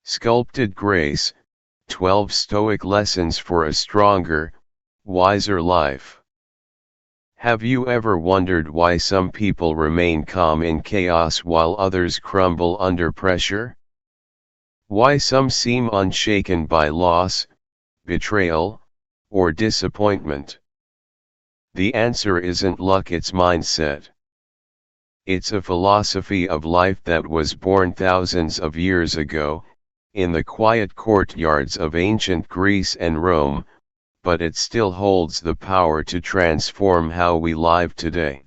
Sculpted Grace, 12 Stoic Lessons for a Stronger, Wiser Life. Have you ever wondered why some people remain calm in chaos while others crumble under pressure? Why some seem unshaken by loss, betrayal, or disappointment? The answer isn't luck, it's mindset. It's a philosophy of life that was born thousands of years ago, in the quiet courtyards of ancient Greece and Rome, but it still holds the power to transform how we live today.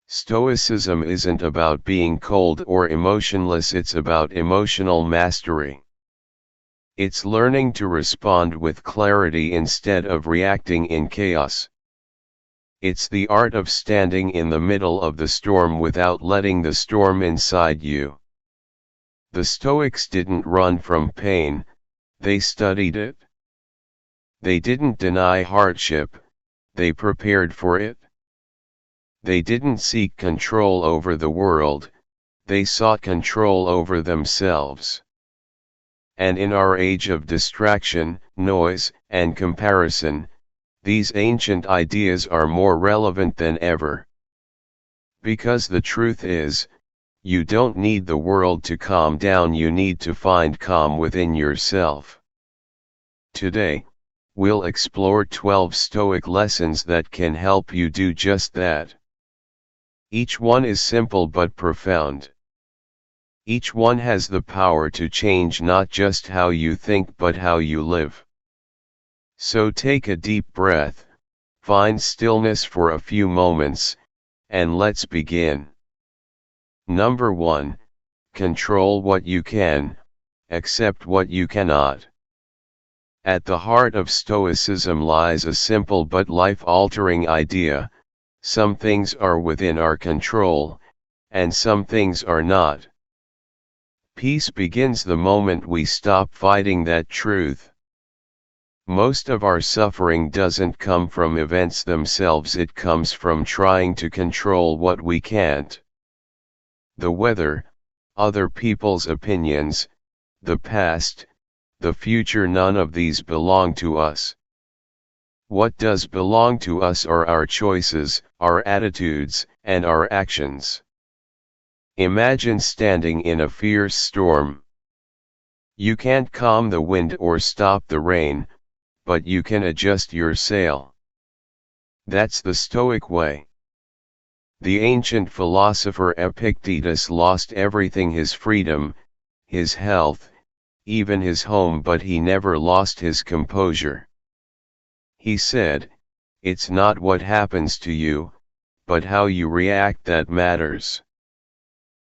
Stoicism isn't about being cold or emotionless, it's about emotional mastery. It's learning to respond with clarity instead of reacting in chaos. It's the art of standing in the middle of the storm without letting the storm inside you. The Stoics didn't run from pain, they studied it. They didn't deny hardship, they prepared for it. They didn't seek control over the world, they sought control over themselves. And in our age of distraction, noise, and comparison, these ancient ideas are more relevant than ever. Because the truth is, you don't need the world to calm down, you need to find calm within yourself. Today, we'll explore 12 Stoic lessons that can help you do just that. Each one is simple but profound. Each one has the power to change not just how you think but how you live. So take a deep breath, find stillness for a few moments, and let's begin. Number 1. Control what you can, accept what you cannot. At the heart of Stoicism lies a simple but life-altering idea: some things are within our control, and some things are not. Peace begins the moment we stop fighting that truth. Most of our suffering doesn't come from events themselves, it comes from trying to control what we can't. The weather, other people's opinions, the past, the future, none of these belong to us. What does belong to us are our choices, our attitudes, and our actions. Imagine standing in a fierce storm. You can't calm the wind or stop the rain, but you can adjust your sail. That's the Stoic way. The ancient philosopher Epictetus lost everything: his freedom, his health, even his home, but he never lost his composure. He said, "It's not what happens to you, but how you react that matters."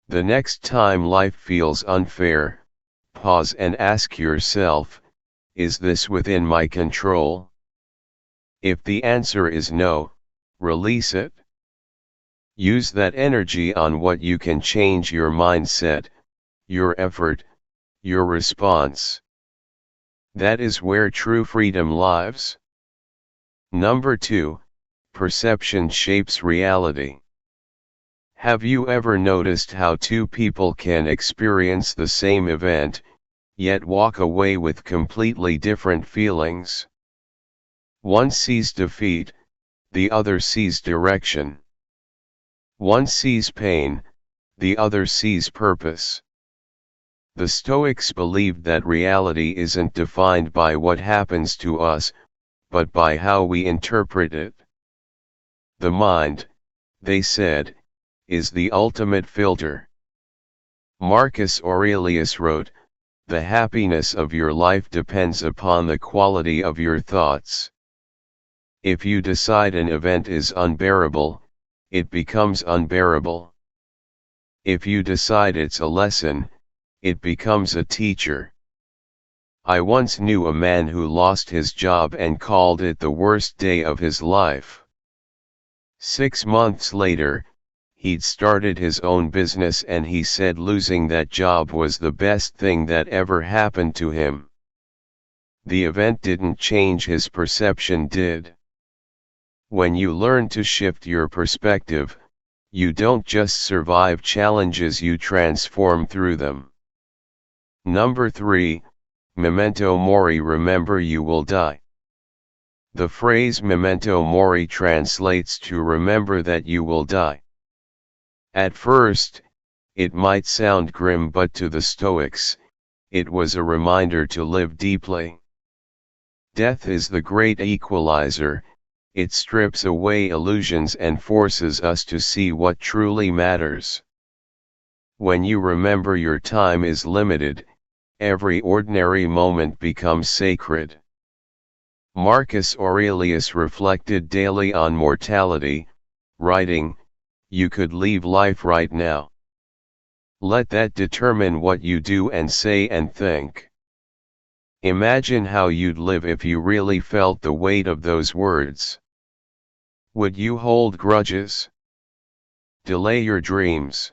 The next time life feels unfair, pause and ask yourself, is this within my control? If the answer is no, release it. Use that energy on what you can change: your mindset, your effort, your response. That is where true freedom lies. Number 2, perception shapes reality. Have you ever noticed how two people can experience the same event, yet walk away with completely different feelings? One sees defeat, the other sees direction. One sees pain, the other sees purpose. The Stoics believed that reality isn't defined by what happens to us, but by how we interpret it. The mind, they said, is the ultimate filter. Marcus Aurelius wrote, "The happiness of your life depends upon the quality of your thoughts." If you decide an event is unbearable, it becomes unbearable. If you decide it's a lesson, it becomes a teacher. I once knew a man who lost his job and called it the worst day of his life. 6 months later, he'd started his own business and he said losing that job was the best thing that ever happened to him. The event didn't change his perception, did? When you learn to shift your perspective, you don't just survive challenges, you transform through them. Number 3, memento mori, remember you will die. The phrase memento mori translates to remember that you will die. At first, it might sound grim, but to the Stoics, it was a reminder to live deeply. Death is the great equalizer. It strips away illusions and forces us to see what truly matters. When you remember your time is limited, every ordinary moment becomes sacred. Marcus Aurelius reflected daily on mortality, writing, "You could leave life right now. Let that determine what you do and say and think." Imagine how you'd live if you really felt the weight of those words. Would you hold grudges? Delay your dreams?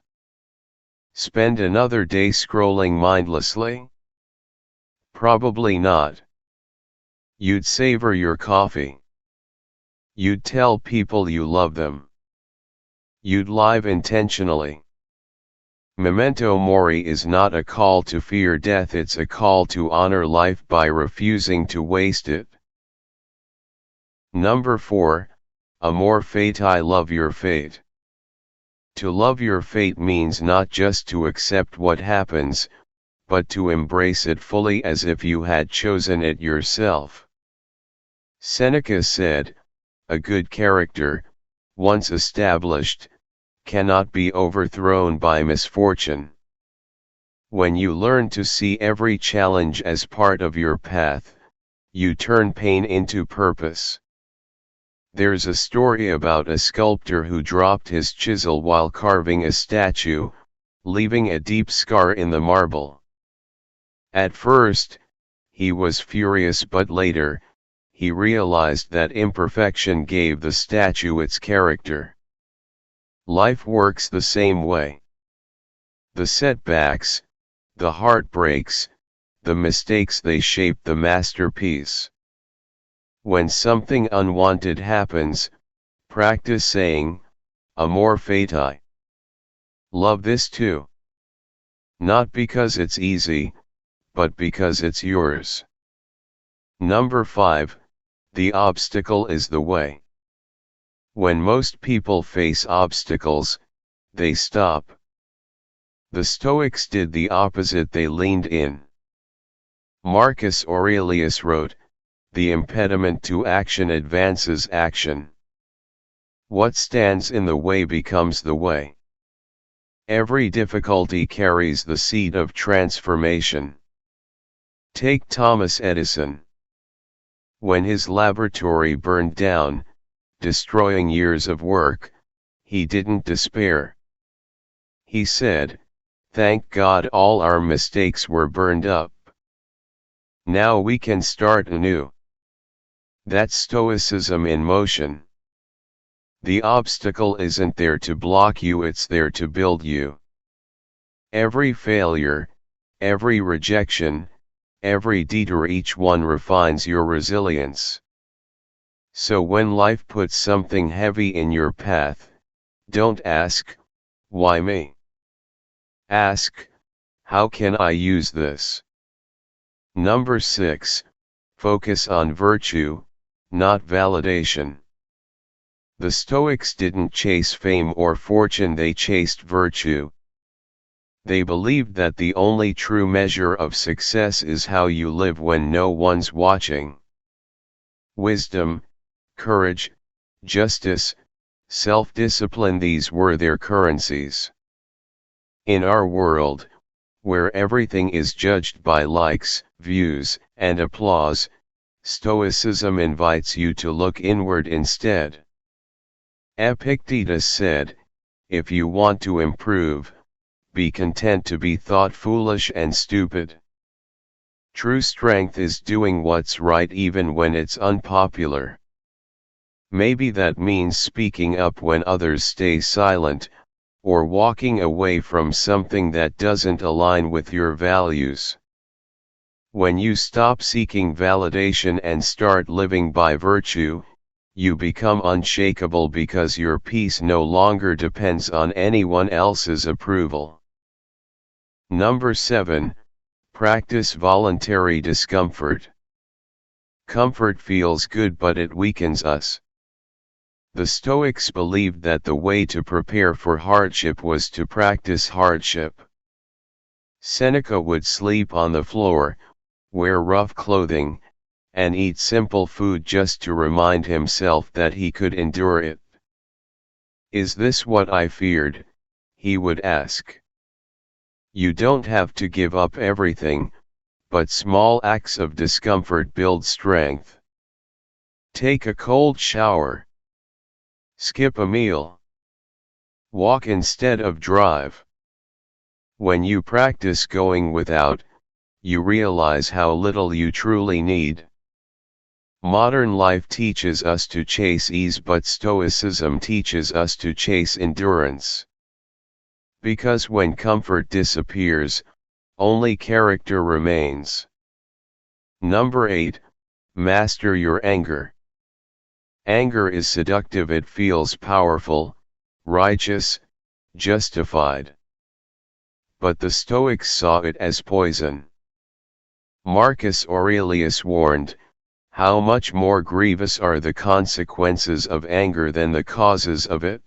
Spend another day scrolling mindlessly? Probably not. You'd savor your coffee. You'd tell people you love them. You'd live intentionally. Memento mori is not a call to fear death, it's a call to honor life by refusing to waste it. Number 4, amor fati, love your fate. To love your fate means not just to accept what happens, but to embrace it fully as if you had chosen it yourself. Seneca said, "A good character, once established, cannot be overthrown by misfortune." When you learn to see every challenge as part of your path, you turn pain into purpose. There's a story about a sculptor who dropped his chisel while carving a statue, leaving a deep scar in the marble. At first, he was furious, but later, he realized that imperfection gave the statue its character. Life works the same way. The setbacks, the heartbreaks, the mistakes, they shape the masterpiece. When something unwanted happens, practice saying, amor fati. Love this too. Not because it's easy, but because it's yours. Number 5, the obstacle is the way. When most people face obstacles, they stop. The Stoics did the opposite, they leaned in. Marcus Aurelius wrote, "The impediment to action advances action. What stands in the way becomes the way." Every difficulty carries the seed of transformation. Take Thomas Edison. When his laboratory burned down, destroying years of work, he didn't despair. He said, "Thank God all our mistakes were burned up. Now we can start anew." That's stoicism in motion. The obstacle isn't there to block you, it's there to build you. Every failure, every rejection, every detour, each one refines your resilience. So when life puts something heavy in your path, don't ask, "Why me?" Ask, "How can I use this?" Number 6, focus on virtue, not validation. The Stoics didn't chase fame or fortune, they chased virtue. They believed that the only true measure of success is how you live when no one's watching. Wisdom, courage, justice, self-discipline, these were their currencies. In our world, where everything is judged by likes, views, and applause, Stoicism invites you to look inward instead. Epictetus said, "If you want to improve, be content to be thought foolish and stupid." True strength is doing what's right even when it's unpopular. Maybe that means speaking up when others stay silent, or walking away from something that doesn't align with your values. When you stop seeking validation and start living by virtue, you become unshakable because your peace no longer depends on anyone else's approval. Number 7, Practice voluntary discomfort. Comfort feels good, but it weakens us. The Stoics believed that the way to prepare for hardship was to practice hardship. Seneca would sleep on the floor, wear rough clothing, and eat simple food just to remind himself that he could endure it. "Is this what I feared?" he would ask. You don't have to give up everything, but small acts of discomfort build strength. Take a cold shower. Skip a meal. Walk instead of drive. When you practice going without, you realize how little you truly need. Modern life teaches us to chase ease, but Stoicism teaches us to chase endurance. Because when comfort disappears, only character remains. Number 8, master your anger. Anger is seductive. It feels powerful, righteous, justified. But the Stoics saw it as poison. Marcus Aurelius warned, "How much more grievous are the consequences of anger than the causes of it?"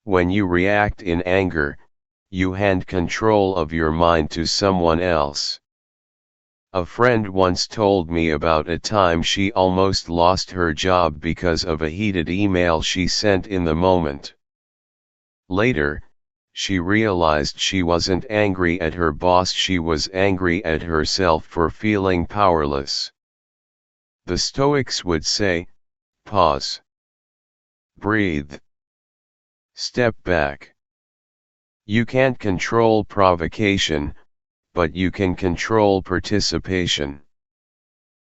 When you react in anger, you hand control of your mind to someone else. A friend once told me about a time she almost lost her job because of a heated email she sent in the moment. Later, she realized she wasn't angry at her boss, she was angry at herself for feeling powerless. The Stoics would say, pause. Breathe. Step back. You can't control provocation, but you can control participation.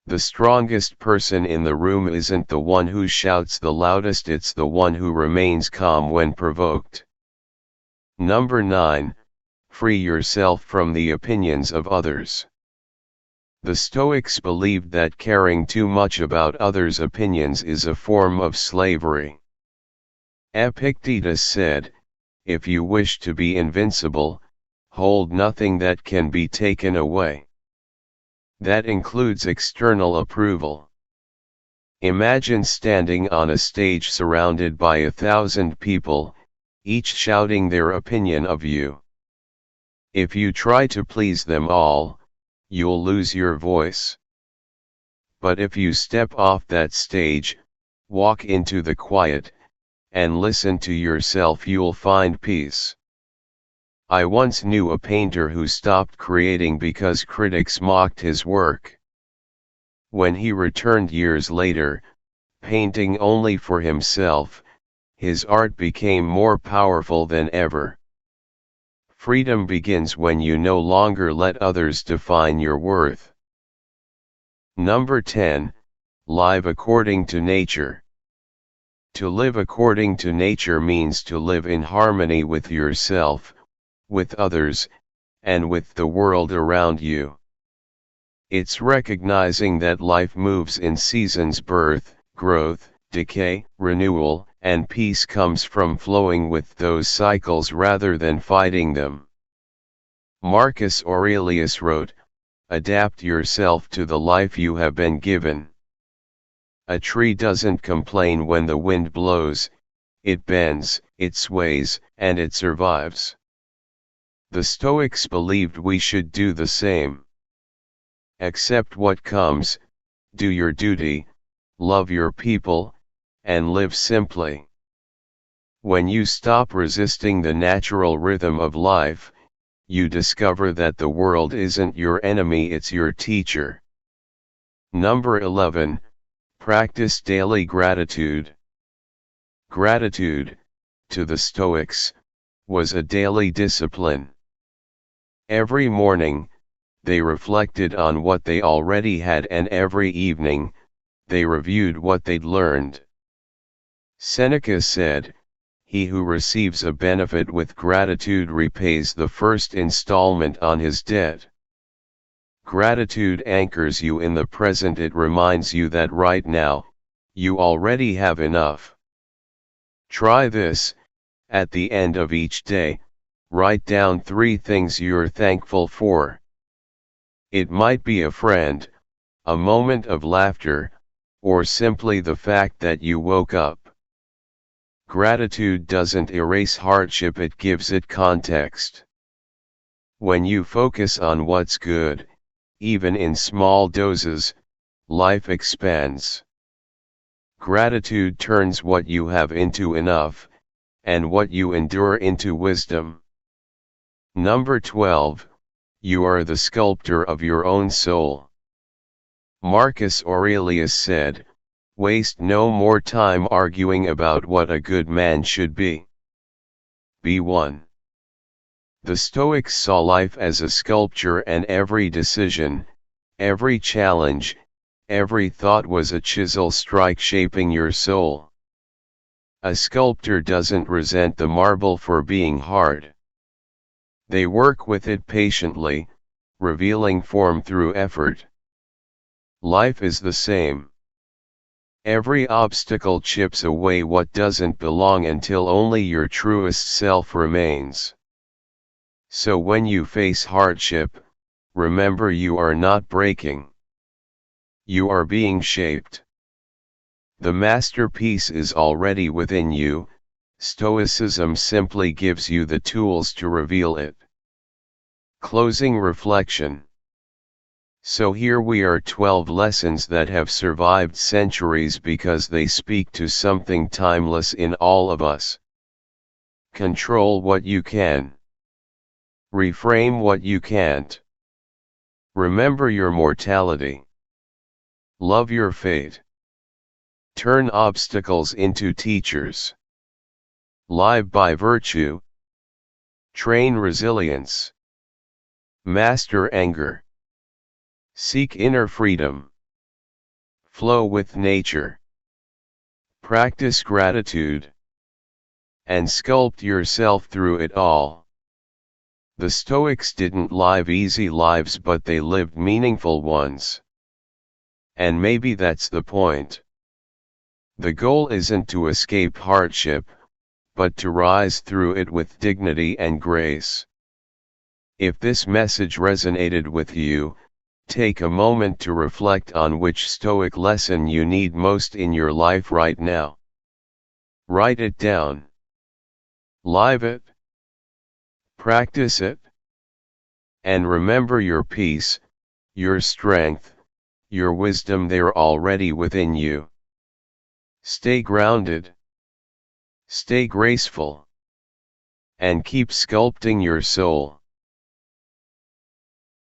The strongest person in the room isn't the one who shouts the loudest, it's the one who remains calm when provoked. Number 9, free yourself from the opinions of others. The Stoics believed that caring too much about others' opinions is a form of slavery. Epictetus said, "If you wish to be invincible, hold nothing that can be taken away." That includes external approval. Imagine standing on a stage surrounded by 1,000 people, each shouting their opinion of you. If you try to please them all, you'll lose your voice. But if you step off that stage, walk into the quiet, and listen to yourself, you'll find peace. I once knew a painter who stopped creating because critics mocked his work. When he returned years later, painting only for himself, his art became more powerful than ever. Freedom begins when you no longer let others define your worth. Number 10, live according to nature. To live according to nature means to live in harmony with yourself, with others, and with the world around you. It's recognizing that life moves in seasons: birth, growth, decay, renewal, and peace comes from flowing with those cycles rather than fighting them. Marcus Aurelius wrote, "Adapt yourself to the life you have been given." A tree doesn't complain when the wind blows, it bends, it sways, and it survives. The Stoics believed we should do the same. Accept what comes, do your duty, love your people, and live simply. When you stop resisting the natural rhythm of life, you discover that the world isn't your enemy, it's your teacher. Number 11, practice daily gratitude. Gratitude, to the Stoics, was a daily discipline. Every morning, they reflected on what they already had, and every evening, they reviewed what they'd learned. Seneca said, "He who receives a benefit with gratitude repays the first installment on his debt." Gratitude anchors you in the present. It reminds you that right now, you already have enough. Try this: at the end of each day, write down 3 things you're thankful for. It might be a friend, a moment of laughter, or simply the fact that you woke up. Gratitude doesn't erase hardship, it gives it context. When you focus on what's good, even in small doses, life expands. Gratitude turns what you have into enough, and what you endure into wisdom. Number 12, you are the sculptor of your own soul. Marcus Aurelius said, "Waste no more time arguing about what a good man should be. Be one." The Stoics saw life as a sculpture, and every decision, every challenge, every thought was a chisel strike shaping your soul. A sculptor doesn't resent the marble for being hard. They work with it patiently, revealing form through effort. Life is the same. Every obstacle chips away what doesn't belong until only your truest self remains. So when you face hardship, remember you are not breaking. You are being shaped. The masterpiece is already within you. Stoicism simply gives you the tools to reveal it. Closing reflection. So here we are, 12 lessons that have survived centuries because they speak to something timeless in all of us. Control what you can. Reframe what you can't. Remember your mortality. Love your fate. Turn obstacles into teachers. Live by virtue. Train resilience. Master anger. Seek inner freedom. Flow with nature. Practice gratitude. And sculpt yourself through it all. The Stoics didn't live easy lives, but they lived meaningful ones. And maybe that's the point. The goal isn't to escape hardship, but to rise through it with dignity and grace. If this message resonated with you, take a moment to reflect on which Stoic lesson you need most in your life right now. Write it down. Live it. Practice it. And remember, your peace, your strength, your wisdom, they're already within you. Stay grounded. Stay graceful. And keep sculpting your soul.